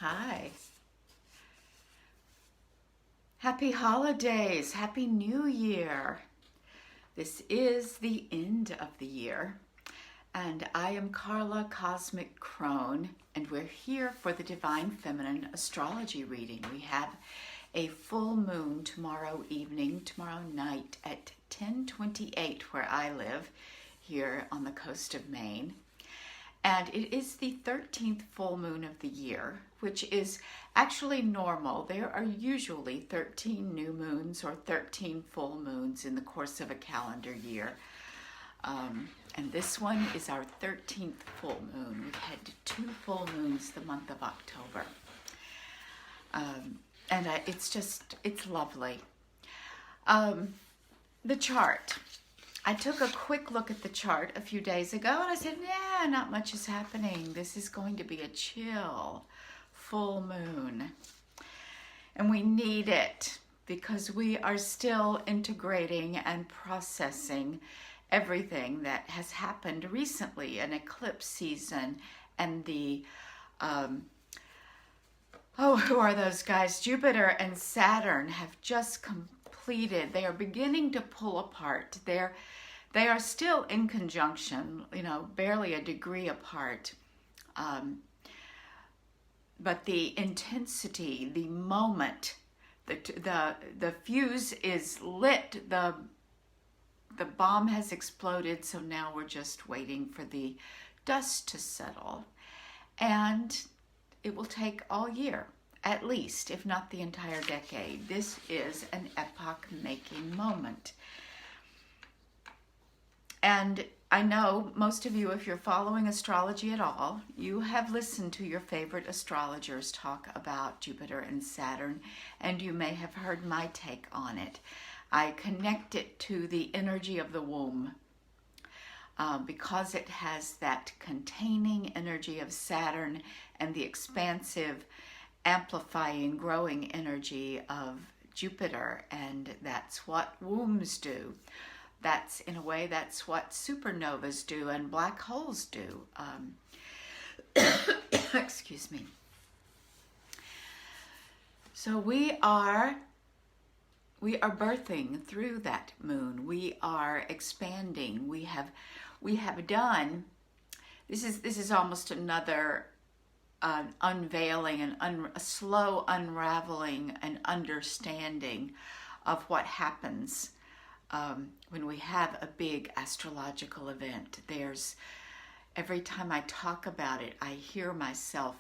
Hi. Happy holidays. Happy New Year. This is the end of the year. And I am Carla Cosmic Crone, and we're here for the Divine Feminine Astrology reading. We have a full moon tomorrow night at 10:28 where I live here on the coast of Maine. And it is the 13th full moon of the year, which is actually normal. There are usually 13 new moons or 13 full moons in the course of a calendar year. And this one is our 13th full moon. We've had 2 full moons the month of October. It's lovely. The chart. I took a quick look at the chart a few days ago and I said, nah, not much is happening. This is going to be a chill full moon. And we need it because we are still integrating and processing everything that has happened recently, an eclipse season and the, who are those guys? Jupiter and Saturn have just completed. They are beginning to pull apart. They are still in conjunction, barely a degree apart. But the intensity, the moment, the fuse is lit, the bomb has exploded, so now we're just waiting for the dust to settle. And it will take all year, at least, if not the entire decade. This is an epoch-making moment. And I know most of you, if you're following astrology at all, you have listened to your favorite astrologers talk about Jupiter and Saturn, and you may have heard my take on it. I connect it to the energy of the womb because it has that containing energy of Saturn and the expansive, amplifying, growing energy of Jupiter, and that's what wombs do. In a way, that's what supernovas do and black holes do. Excuse me. So we are birthing through that moon. We are expanding. We have done. This is almost another unveiling and a slow unraveling and understanding of what happens when we have a big astrological event. Every time I talk about it, I hear myself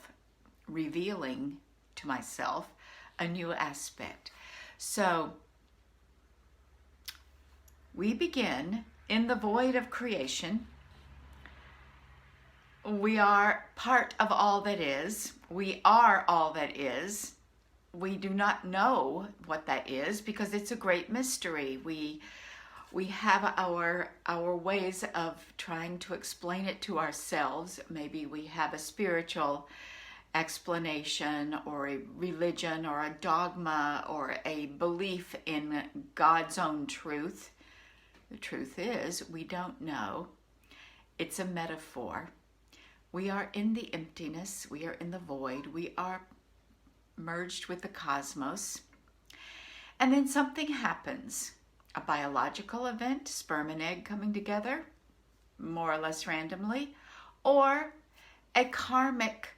revealing to myself a new aspect. So we begin in the void of creation. We are part of all that is. We are all that is. We do not know what that is because it's a great mystery. We have our ways of trying to explain it to ourselves. Maybe we have a spiritual explanation or a religion or a dogma or a belief in God's own truth. The truth is, we don't know. It's a metaphor. We are in the emptiness. We are in the void. We are merged with the cosmos. And then something happens. A biological event, sperm and egg coming together, more or less randomly, or a karmic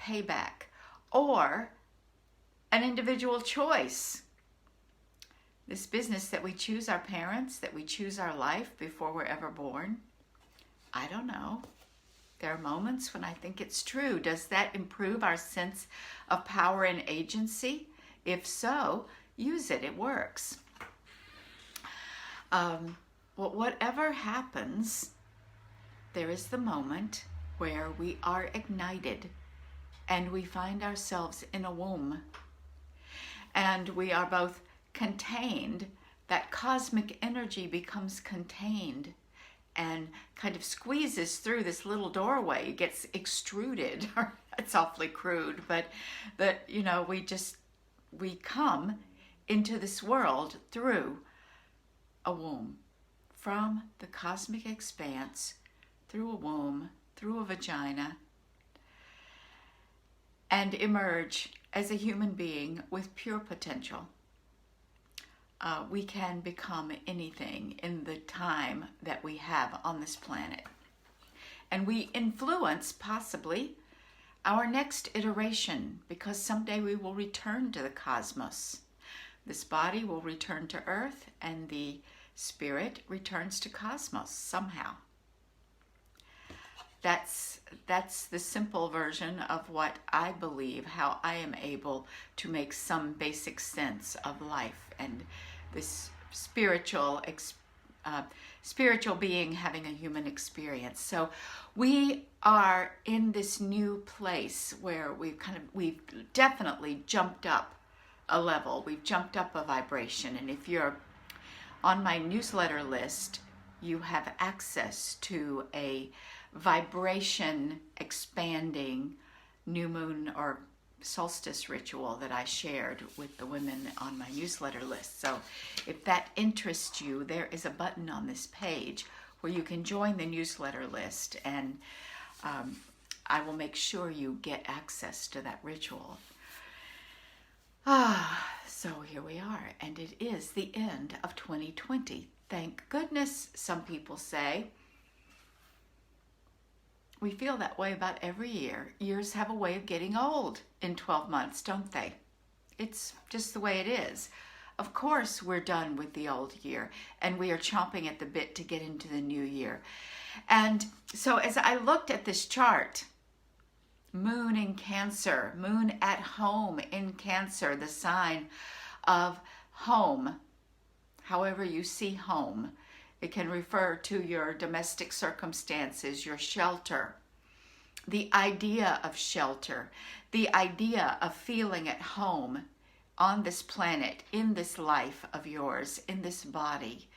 payback, or an individual choice. This business that we choose our parents, that we choose our life before we're ever born. I don't know. There are moments when I think it's true. Does that improve our sense of power and agency? If so, use it. It works. Whatever happens, there is the moment where we are ignited and we find ourselves in a womb. And we are both contained. That cosmic energy becomes contained and kind of squeezes through this little doorway. It gets extruded. It's awfully crude, but we come into this world through a womb, from the cosmic expanse, through a womb, through a vagina. and emerge as a human being with pure potential. We can become anything in the time that we have on this planet. And we influence, possibly, our next iteration, because someday we will return to the cosmos. This body will return to Earth, and the spirit returns to cosmos somehow. That's the simple version of what I believe, how I am able to make some basic sense of life and this spiritual being having a human experience. So we are in this new place where we've definitely jumped up a level. We've jumped up a vibration. And if you're on my newsletter list, you have access to a vibration expanding new moon or solstice ritual that I shared with the women on my newsletter list. So if that interests you, there is a button on this page where you can join the newsletter list, and I will make sure you get access to that ritual. So here we are, and it is the end of 2020. Thank goodness, some people say. We feel that way about every year. Years have a way of getting old in 12 months, don't they? It's just the way it is. Of course, we're done with the old year, and we are chomping at the bit to get into the new year. And so as I looked at this chart, moon in Cancer, moon at home in Cancer, the sign of home, however you see home. It can refer to your domestic circumstances, your shelter, the idea of shelter, the idea of feeling at home on this planet, in this life of yours, in this body,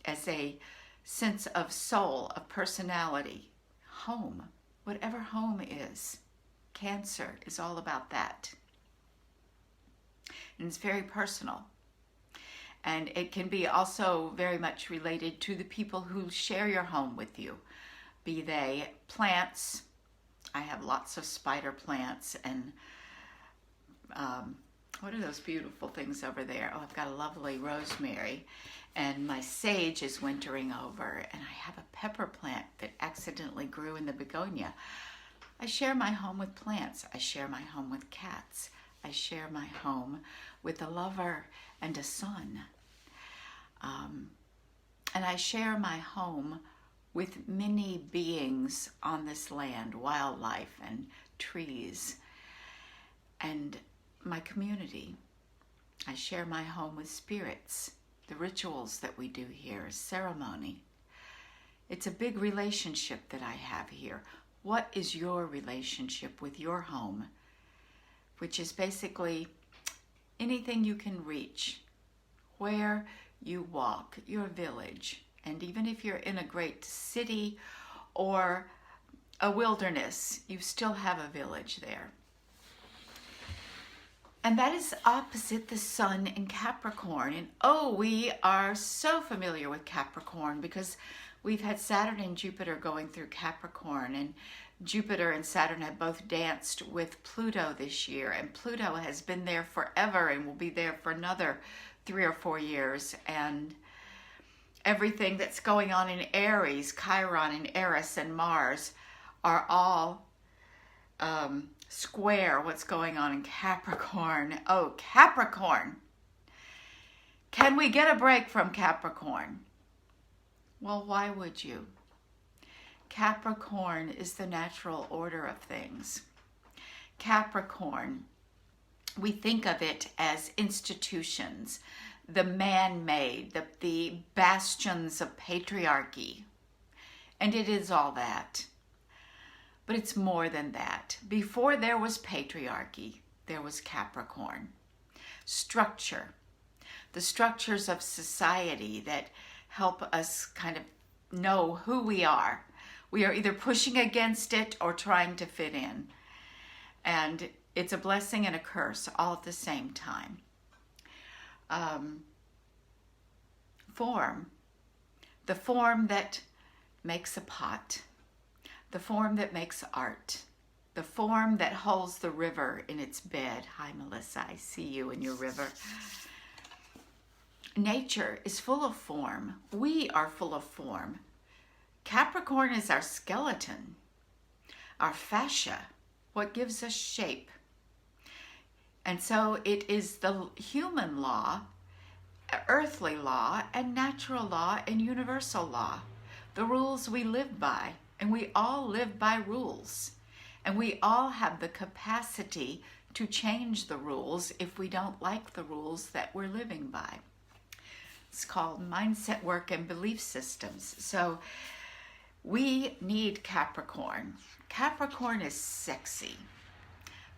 as a sense of soul, of personality. Home, whatever home is. Cancer is all about that. And it's very personal. And it can be also very much related to the people who share your home with you, be they plants. I have lots of spider plants, and what are those beautiful things over there? Oh, I've got a lovely rosemary, and my sage is wintering over, and I have a pepper plant that accidentally grew in the begonia. I share my home with plants. I share my home with cats. I share my home with a lover and a son. And I share my home with many beings on this land, wildlife and trees, and my community. I share my home with spirits, the rituals that we do here, ceremony. It's a big relationship that I have here. What is your relationship with your home? Which is basically anything you can reach, where you walk, your village. And even if you're in a great city or a wilderness, you still have a village there. And that is opposite the sun in Capricorn. And oh, we are so familiar with Capricorn because we've had Saturn and Jupiter going through Capricorn, and Jupiter and Saturn have both danced with Pluto this year, and Pluto has been there forever and will be there for another 3 or 4 years. And everything that's going on in Aries, Chiron and Eris and Mars are all square what's going on in Capricorn. Oh, Capricorn! Can we get a break from Capricorn? Well, why would you? Capricorn is the natural order of things. Capricorn, we think of it as institutions, the man-made, the bastions of patriarchy. And it is all that. But it's more than that. Before there was patriarchy, there was Capricorn. Structure. The structures of society that help us kind of know who we are. We are either pushing against it or trying to fit in. And it's a blessing and a curse all at the same time. Form. The form that makes a pot. The form that makes art. the form that holds the river in its bed. Hi, Melissa, I see you in your river. Nature is full of form. We are full of form. Capricorn is our skeleton, our fascia, what gives us shape. And so it is the human law, earthly law, and natural law, and universal law, the rules we live by. And we all live by rules. And we all have the capacity to change the rules if we don't like the rules that we're living by. It's called mindset work and belief systems. So we need Capricorn. Capricorn is sexy.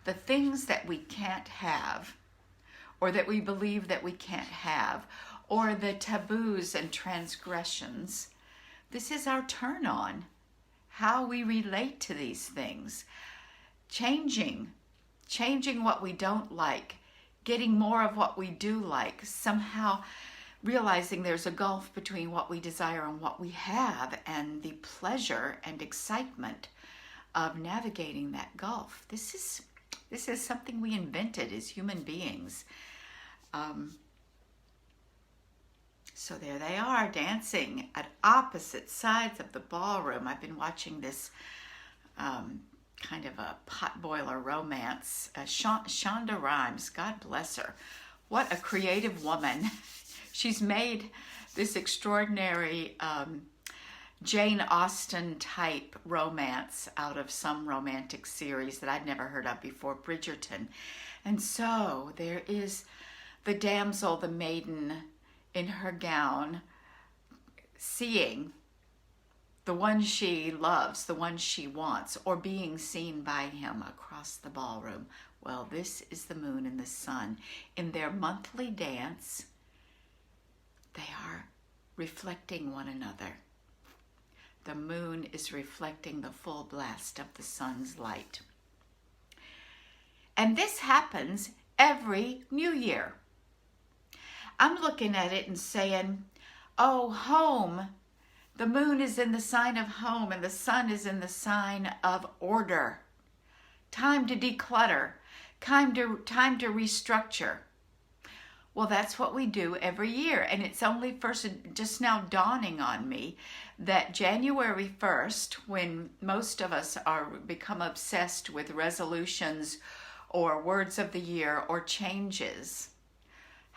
The things that we can't have, or that we believe that we can't have, or the taboos and transgressions, this is our turn on. How we relate to these things. Changing what we don't like, getting more of what we do like, somehow realizing there's a gulf between what we desire and what we have, and the pleasure and excitement of navigating that gulf. This is something we invented as human beings. So there they are, dancing at opposite sides of the ballroom. I've been watching this kind of a potboiler romance. Shonda Rhimes, God bless her. What a creative woman. She's made this extraordinary Jane Austen type romance out of some romantic series that I'd never heard of before, Bridgerton. And so there is the damsel, the maiden, in her gown, seeing the one she loves, the one she wants, or being seen by him across the ballroom. Well, this is the moon and the sun. In their monthly dance, they are reflecting one another. The moon is reflecting the full blast of the sun's light. And this happens every New Year. I'm looking at it and saying, oh, home. The moon is in the sign of home and the sun is in the sign of order. Time to declutter. Time to restructure. Well, that's what we do every year. And it's only just now dawning on me that January 1st, when most of us become obsessed with resolutions or words of the year or changes,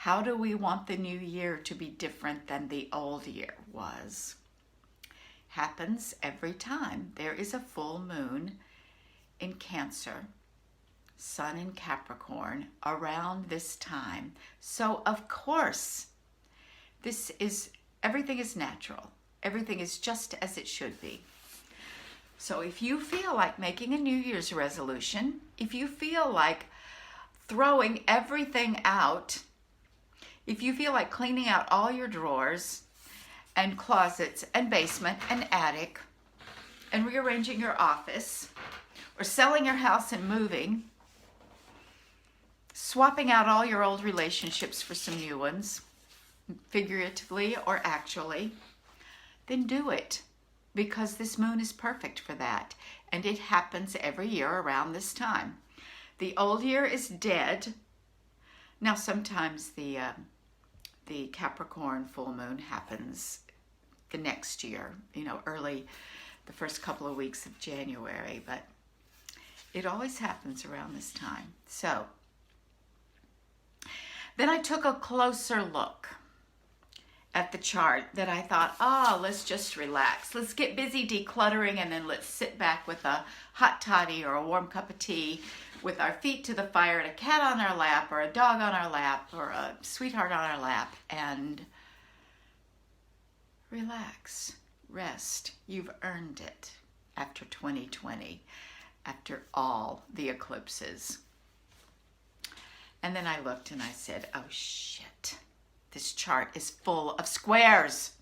how do we want the new year to be different than the old year was? Happens every time. There is a full moon in Cancer, Sun in Capricorn around this time. So of course, everything is natural. Everything is just as it should be. So if you feel like making a New Year's resolution, if you feel like throwing everything out, if you feel like cleaning out all your drawers and closets and basement and attic and rearranging your office, or selling your house and moving, swapping out all your old relationships for some new ones, figuratively or actually, then do it, because this moon is perfect for that. And it happens every year around this time. The old year is dead. Now sometimes the Capricorn full moon happens the next year, early, the first couple of weeks of January, but it always happens around this time. So then I took a closer look at the chart that I thought, let's just relax. Let's get busy decluttering, and then let's sit back with a hot toddy or a warm cup of tea with our feet to the fire and a cat on our lap or a dog on our lap or a sweetheart on our lap and relax, rest. You've earned it after 2020, after all the eclipses. And then I looked and I said, oh shit, this chart is full of squares.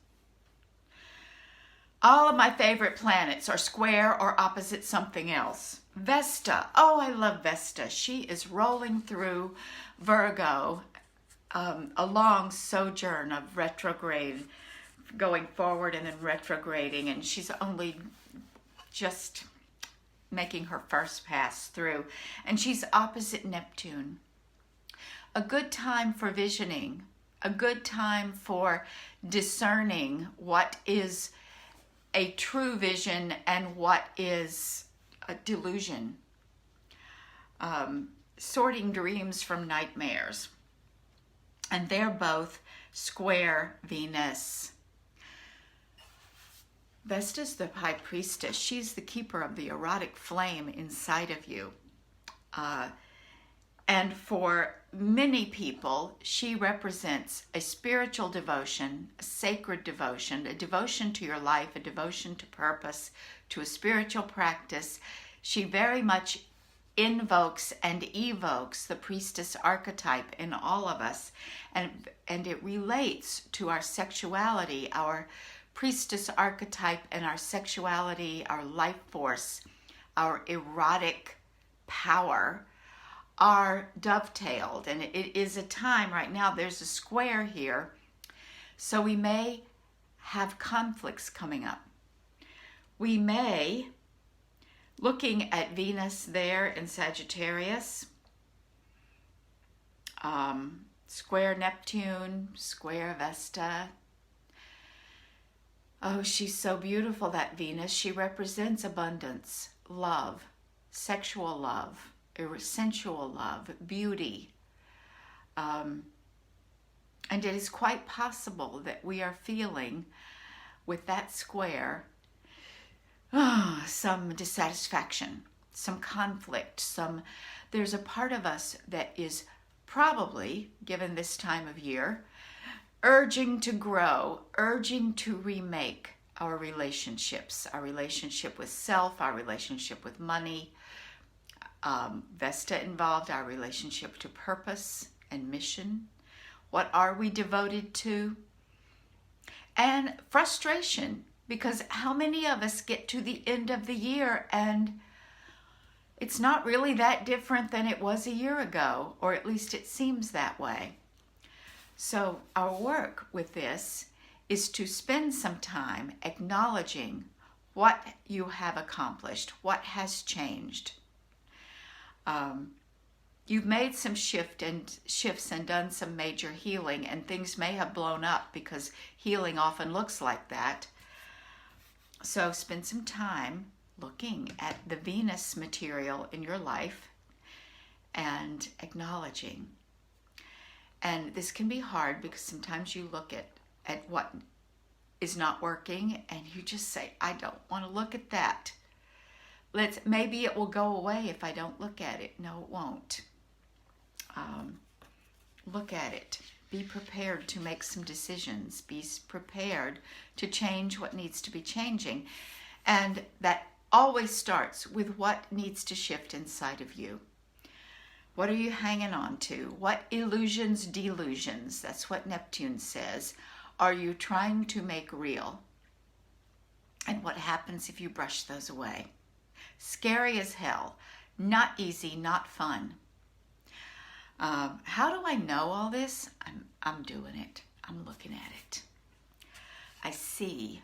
All of my favorite planets are square or opposite something else. Vesta, oh, I love Vesta. She is rolling through Virgo, a long sojourn of retrograde, going forward and then retrograding, and she's only just making her first pass through. And she's opposite Neptune. A good time for visioning, a good time for discerning what is a true vision and what is a delusion. Sorting dreams from nightmares. And they're both square Venus. Vesta's the high priestess. She's the keeper of the erotic flame inside of you. And for many people, she represents a spiritual devotion, a sacred devotion, a devotion to your life, a devotion to purpose, to a spiritual practice. She very much invokes and evokes the priestess archetype in all of us, and it relates to our sexuality. Our priestess archetype and our sexuality, our life force, our erotic power are dovetailed. And it is a time right now, there's a square here, so we may have conflicts coming up. We may, looking at Venus there in Sagittarius, square Neptune, square Vesta. Oh, she's so beautiful, that Venus. She represents abundance, love, sexual love, sensual love, beauty. And it is quite possible that we are feeling with that square some dissatisfaction, some conflict, there's a part of us that is probably, given this time of year, urging to grow, urging to remake our relationships, our relationship with self, our relationship with money, Vesta involved, our relationship to purpose and mission. What are we devoted to? And frustration, because how many of us get to the end of the year and it's not really that different than it was a year ago, or at least it seems that way. So our work with this is to spend some time acknowledging what you have accomplished, what has changed. You've made some shifts and done some major healing, and things may have blown up because healing often looks like that. So spend some time looking at the Venus material in your life and acknowledging. And this can be hard because sometimes you look at what is not working and you just say, I don't want to look at that. Maybe it will go away if I don't look at it. No, it won't. Look at it. Be prepared to make some decisions. Be prepared to change what needs to be changing. And that always starts with what needs to shift inside of you. What are you hanging on to? What illusions, delusions, that's what Neptune says, are you trying to make real? And what happens if you brush those away? Scary as hell. Not easy, not fun. How do I know all this? I'm doing it. I'm looking at it. I see.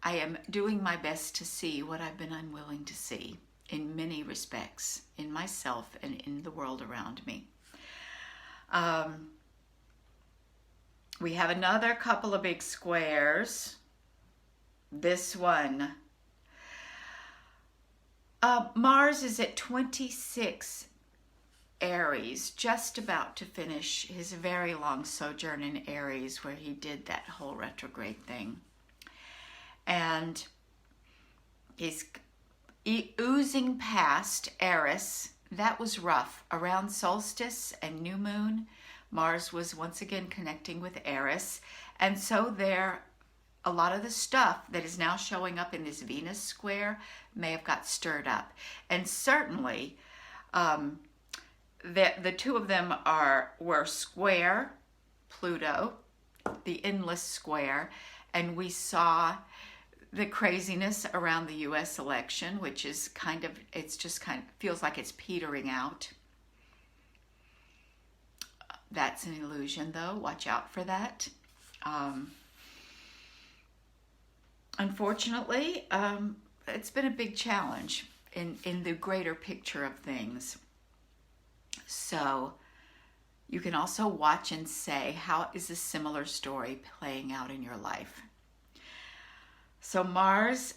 I am doing my best to see what I've been unwilling to see in many respects, in myself and in the world around me. We have another couple of big squares. This one. Mars is at 26 Aries, just about to finish his very long sojourn in Aries, where he did that whole retrograde thing. And he's oozing past Eris. That was rough. Around solstice and new moon, Mars was once again connecting with Eris. And so a lot of the stuff that is now showing up in this Venus square may have got stirred up. And certainly, the two of them were square Pluto, the endless square, and we saw the craziness around the U.S. election, which is feels like it's petering out. That's an illusion, though. Watch out for that. Unfortunately, it's been a big challenge. in the greater picture of things. So you can also watch and say, how is a similar story playing out in your life? So Mars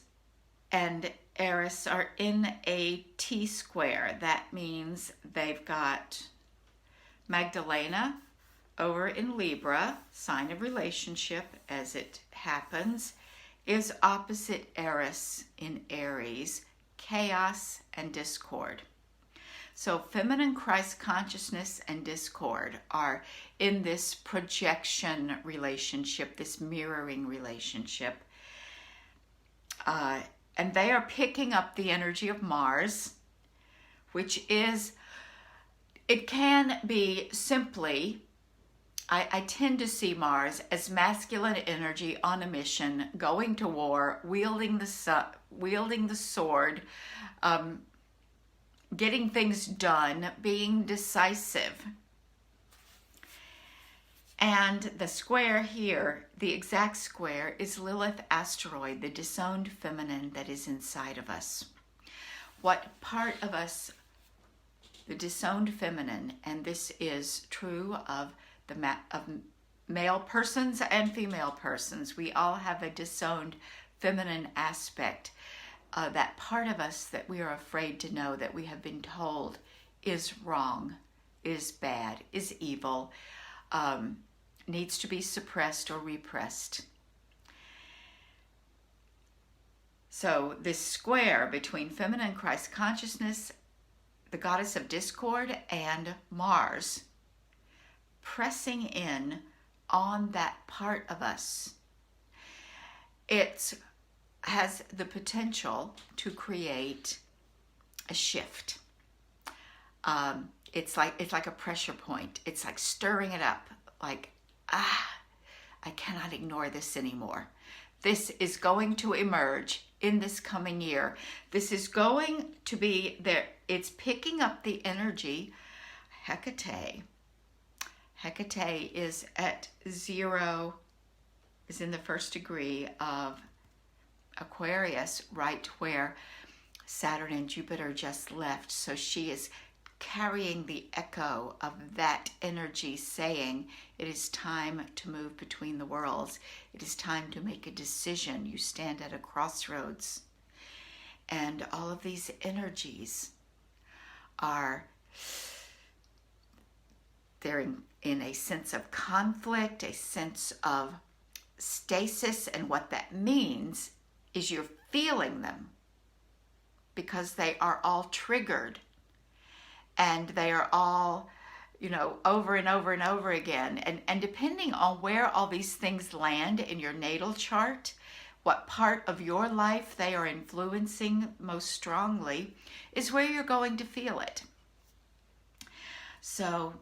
and Eris are in a T-square. That means they've got Magdalena over in Libra, sign of relationship as it happens, is opposite Eris in Aries, chaos and discord. So feminine Christ consciousness and discord are in this projection relationship, this mirroring relationship. And they are picking up the energy of Mars, which is, it can be simply, I tend to see Mars as masculine energy on a mission, going to war, wielding the sword, getting things done, being decisive. And the square here, the exact square, is Lilith asteroid, the disowned feminine that is inside of us. What part of us, the disowned feminine, and this is true of male persons and female persons, we all have a disowned feminine aspect. That part of us that we are afraid to know, that we have been told is wrong, is bad, is evil, needs to be suppressed or repressed. So this square between feminine Christ consciousness, the goddess of discord, and Mars, pressing in on that part of us, it has the potential to create a shift. It's like a pressure point. It's like stirring it up, like, I cannot ignore this anymore. This is going to emerge in this coming year. This is going to be there. It's picking up the energy. Hecate. Hecate is at 0, is in the first degree of Aquarius, right where Saturn and Jupiter just left. So she is carrying the echo of that energy, saying it is time to move between the worlds. It is time to make a decision. You stand at a crossroads. And all of these energies are, they're in a sense of conflict, a sense of stasis, and what that means is you're feeling them because they are all triggered. And they are all, over and over and over again. And depending on where all these things land in your natal chart, what part of your life they are influencing most strongly, is where you're going to feel it. So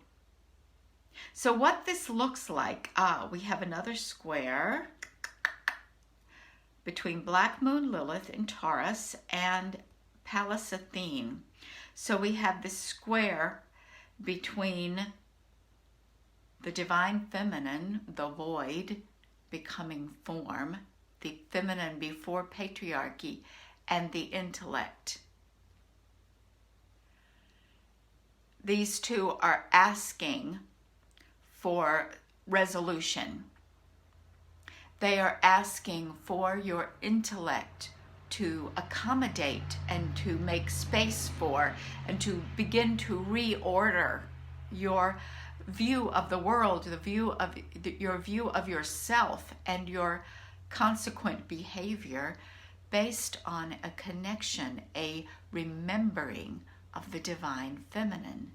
what this looks like, we have another square between Black Moon Lilith in Taurus and Pallas Athene. So we have this square between the divine feminine, the void, becoming form, the feminine before patriarchy, and the intellect. These two are asking for resolution. They are asking for your intellect to accommodate and to make space for and to begin to reorder your view of the world, your view of yourself and your consequent behavior based on a connection, a remembering of the divine feminine.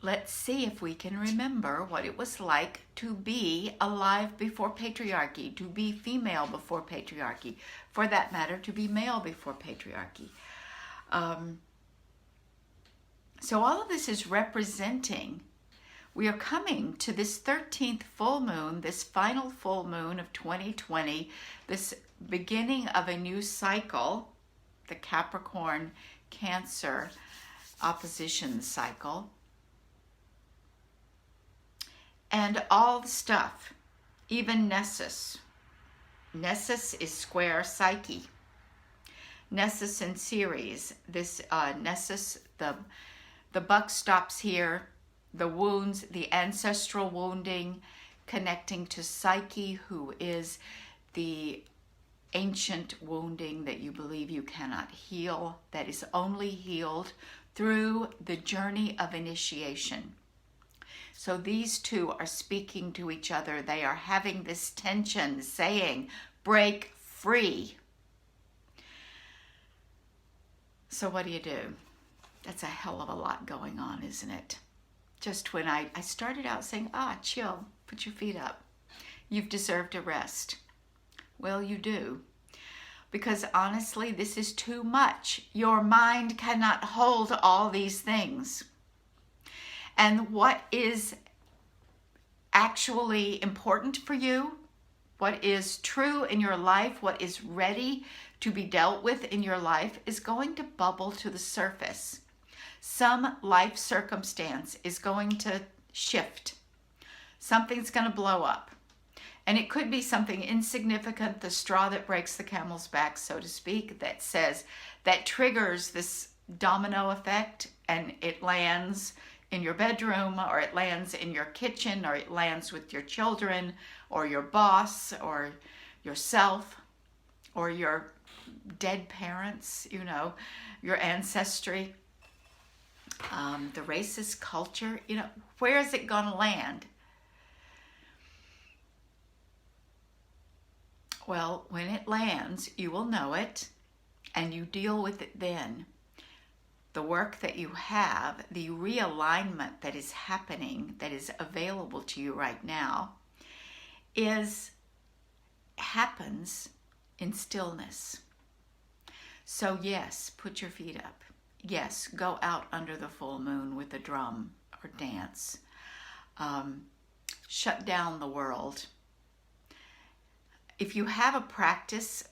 Let's see if we can remember what it was like to be alive before patriarchy, to be female before patriarchy, for that matter, to be male before patriarchy. So all of this is representing, we are coming to this 13th full moon, this final full moon of 2020, this beginning of a new cycle, the Capricorn Cancer opposition cycle. And all the stuff, even Nessus. Nessus is square Psyche. Nessus and Ceres. This Nessus, the buck stops here. The wounds, the ancestral wounding, connecting to Psyche, who is the ancient wounding that you believe you cannot heal, that is only healed through the journey of initiation. So these two are speaking to each other. They are having this tension, saying, break free. So what do? That's a hell of a lot going on, isn't it? Just when I started out saying, chill, put your feet up. You've deserved a rest. Well, you do. Because honestly, this is too much. Your mind cannot hold all these things. And what is actually important for you, what is true in your life, what is ready to be dealt with in your life is going to bubble to the surface. Some life circumstance is going to shift. Something's going to blow up. And it could be something insignificant, the straw that breaks the camel's back, so to speak, that triggers this domino effect, and it lands in your bedroom, or it lands in your kitchen, or it lands with your children, or your boss, or yourself, or your dead parents, your ancestry, the racist culture, where is it going to land? Well, when it lands, you will know it, and you deal with it then. The work that you have, the realignment that is happening, that is available to you right now, happens in stillness. So yes, put your feet up. Yes, go out under the full moon with a drum or dance. Shut down the world. If you have a practice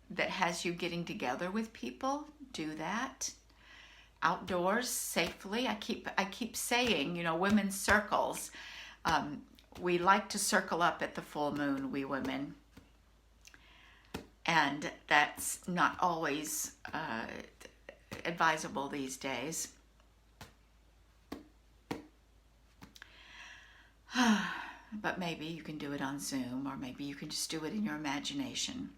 that has you getting together with people, do that. Outdoors, safely. I keep saying, women's circles. We like to circle up at the full moon, we women. And that's not always advisable these days. But maybe you can do it on Zoom, or maybe you can just do it in your imagination.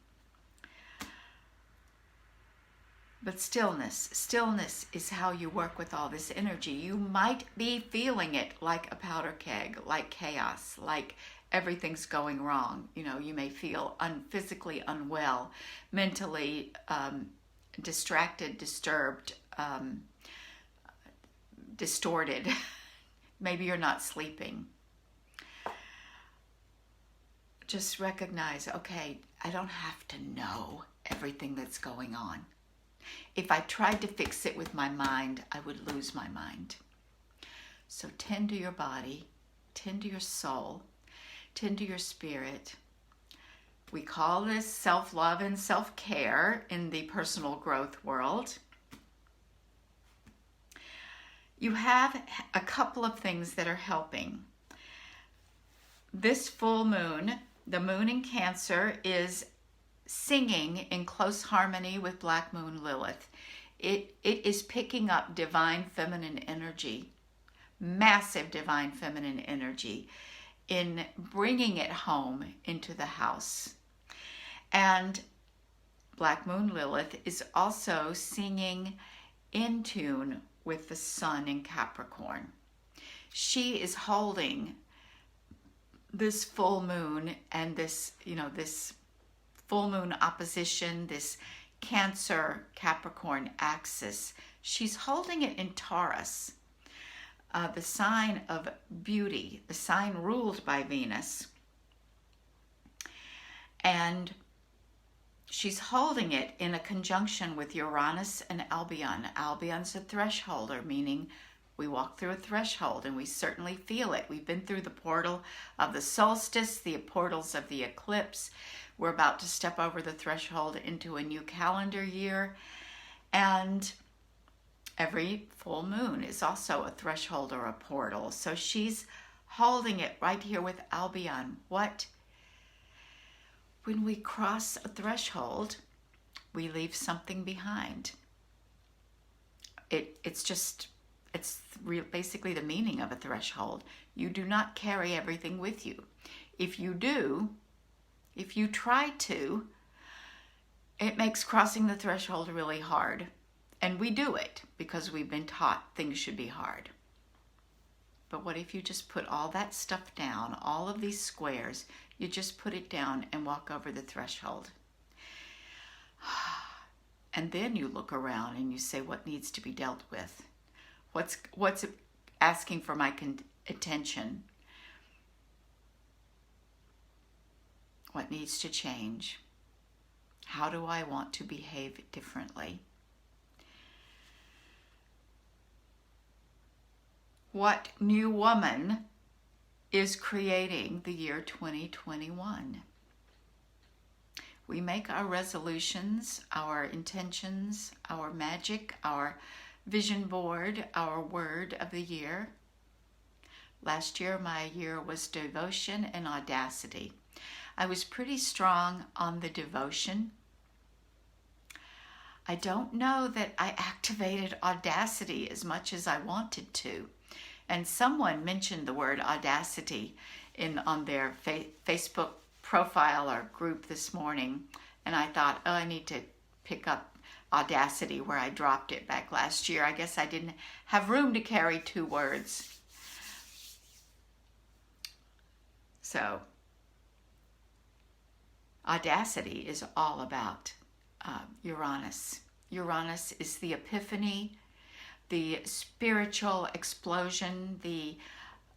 But stillness is how you work with all this energy. You might be feeling it like a powder keg, like chaos, like everything's going wrong. You may feel physically unwell, mentally distracted, disturbed, distorted. Maybe you're not sleeping. Just recognize, okay, I don't have to know everything that's going on. If I tried to fix it with my mind, I would lose my mind. So tend to your body, tend to your soul, tend to your spirit. We call this self-love and self-care in the personal growth world. You have a couple of things that are helping. This full moon, the moon in Cancer, is singing in close harmony with Black Moon Lilith. It is picking up divine feminine energy, massive divine feminine energy, in bringing it home into the house. And Black Moon Lilith is also singing in tune with the sun in Capricorn. She is holding this full moon and this full moon opposition, this Cancer Capricorn axis. She's holding it in Taurus, the sign of beauty, the sign ruled by Venus. And she's holding it in a conjunction with Uranus and Albion. Albion's a thresholder, meaning we walk through a threshold, and we certainly feel it. We've been through the portal of the solstice, the portals of the eclipse. We're about to step over the threshold into a new calendar year. And every full moon is also a threshold or a portal. So she's holding it right here with Albion. When we cross a threshold, We leave something behind. It's basically the meaning of a threshold. You do not carry everything with you. If you do, if you try to, it makes crossing the threshold really hard. And we do it because we've been taught things should be hard. But what if you just put all that stuff down, all of these squares, you just put it down and walk over the threshold? And then you look around and you say, what needs to be dealt with? What's asking for my attention? What needs to change? How do I want to behave differently? What new woman is creating the year 2021? We make our resolutions, our intentions, our magic, our vision board, our word of the year. Last year, my year was devotion and audacity. I was pretty strong on the devotion. I don't know that I activated audacity as much as I wanted to. And someone mentioned the word audacity on their Facebook profile or group this morning. And I thought, I need to pick up audacity where I dropped it back last year. I guess I didn't have room to carry two words. So, audacity is all about Uranus. Uranus is the epiphany, the spiritual explosion, the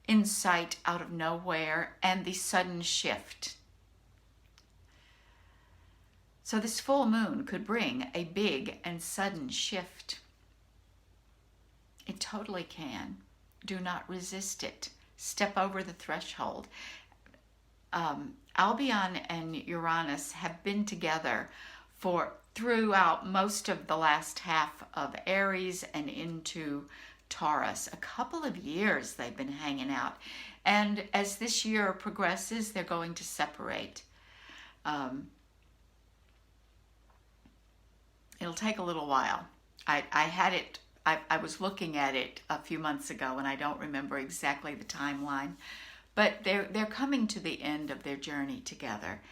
insight out of nowhere, and the sudden shift. So this full moon could bring a big and sudden shift. It totally can. Do not resist it. Step over the threshold. Albion and Uranus have been together throughout most of the last half of Aries and into Taurus. A couple of years they've been hanging out. And as this year progresses, they're going to separate. It'll take a little while. I was looking at it a few months ago, and I don't remember exactly the timeline, but they're coming to the end of their journey together.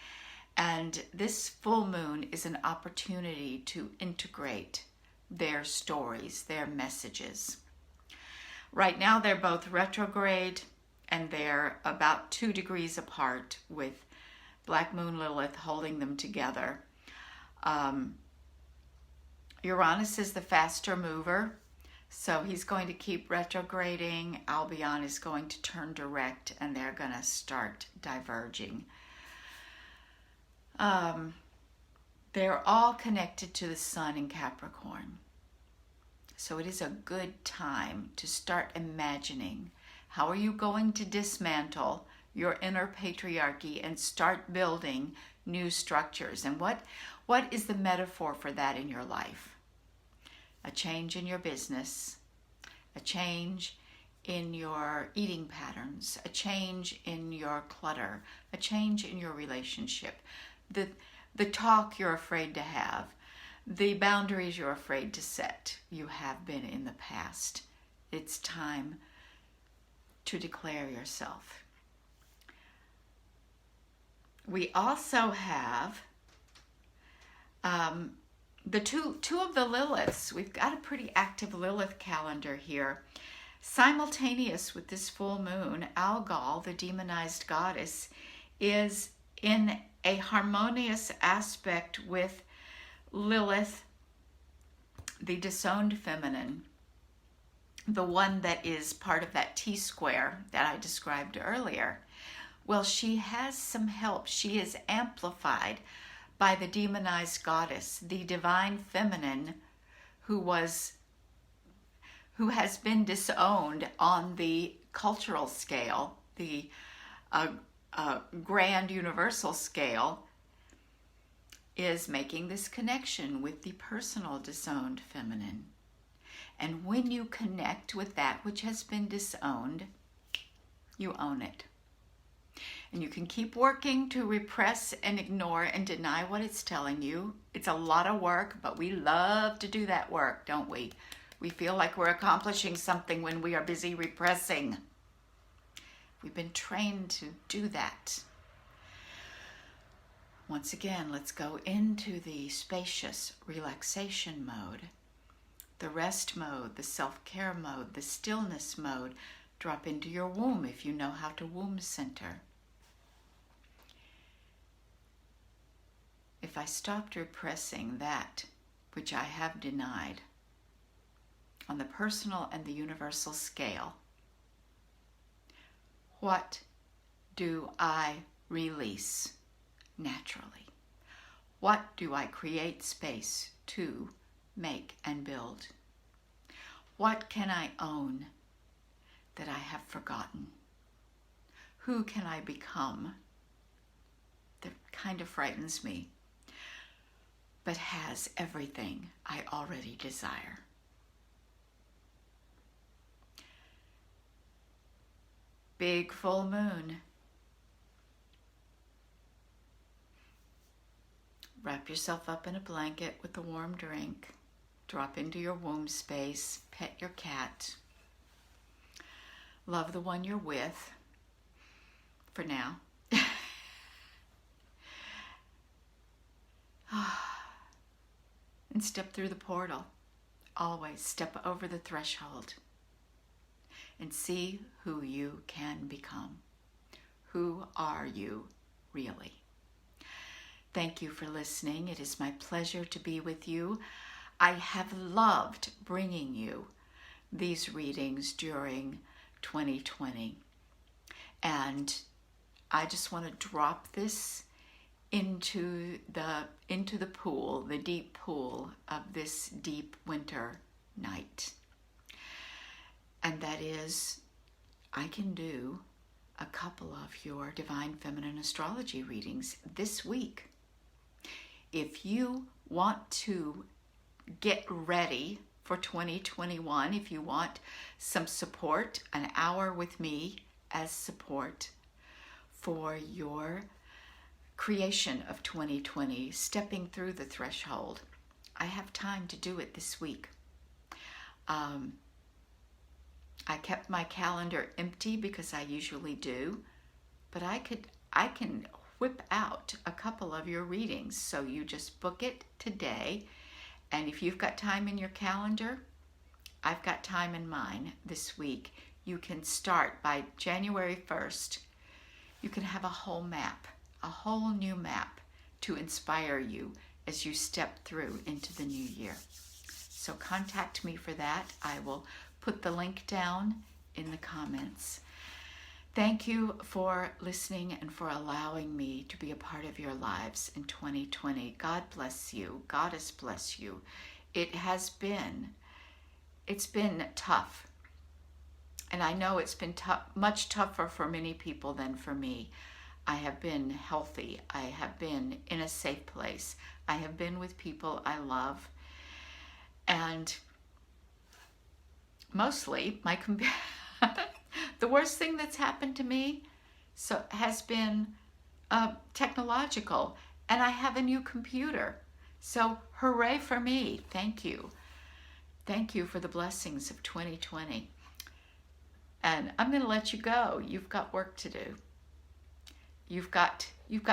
And this full moon is an opportunity to integrate their stories, their messages. Right now they're both retrograde, and they're about 2 degrees apart, with Black Moon Lilith holding them together. Uranus is the faster mover, so he's going to keep retrograding. Albion is going to turn direct, and they're going to start diverging. They're all connected to the sun in Capricorn. So it is a good time to start imagining how are you going to dismantle your inner patriarchy and start building new structures. And what is the metaphor for that in your life? A change in your business, a change in your eating patterns, a change in your clutter, a change in your relationship, the talk you're afraid to have, the boundaries you're afraid to set. You have been in the past. It's time to declare yourself. We also have the two of the Liliths. We've got a pretty active Lilith calendar here. Simultaneous with this full moon, Algol, the demonized goddess, is in a harmonious aspect with Lilith, the disowned feminine, the one that is part of that T-square that I described earlier. Well, she has some help. She is amplified by the demonized goddess, the divine feminine, who has been disowned on the cultural scale, the grand universal scale, is making this connection with the personal disowned feminine. And when you connect with that which has been disowned, you own it. And you can keep working to repress and ignore and deny what it's telling you. It's a lot of work, but we love to do that work, don't we? We feel like we're accomplishing something when we are busy repressing. We've been trained to do that. Once again, let's go into the spacious relaxation mode, the rest mode, the self-care mode, the stillness mode. Drop into your womb if you know how to womb center. If I stopped repressing that which I have denied on the personal and the universal scale, what do I release naturally? What do I create space to make and build? What can I own that I have forgotten? Who can I become that kind of frightens me, but has everything I already desire? Big full moon. Wrap yourself up in a blanket with a warm drink. Drop into your womb space. Pet your cat. Love the one you're with for now. And step through the portal. Always step over the threshold and see who you can become. Who are you really? Thank you for listening. It is my pleasure to be with you. I have loved bringing you these readings during 2020. And I just want to drop this into the pool, the deep pool of this deep winter night. And that is, I can do a couple of your Divine Feminine Astrology readings this week. If you want to get ready for 2021, if you want some support, an hour with me as support for your creation of 2020, stepping through the threshold, I have time to do it this week. I kept my calendar empty because I usually do, but I can whip out a couple of your readings. So you just book it today. And if you've got time in your calendar, I've got time in mine this week. You can start by January 1st. You can have a whole map, a whole new map to inspire you as you step through into the new year. So contact me for that. I will put the link down in the comments. Thank you for listening and for allowing me to be a part of your lives in 2020. God bless you. Goddess bless you. It's been tough. And I know it's been tough, much tougher for many people than for me. I have been healthy. I have been in a safe place. I have been with people I love. And mostly, the worst thing that's happened to me has been technological, and I have a new computer. So hooray for me. Thank you. Thank you for the blessings of 2020. And I'm going to let you go. You've got work to do. You've got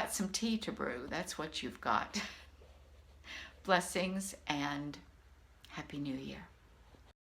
some tea to brew. That's what you've got. Blessings and Happy New Year.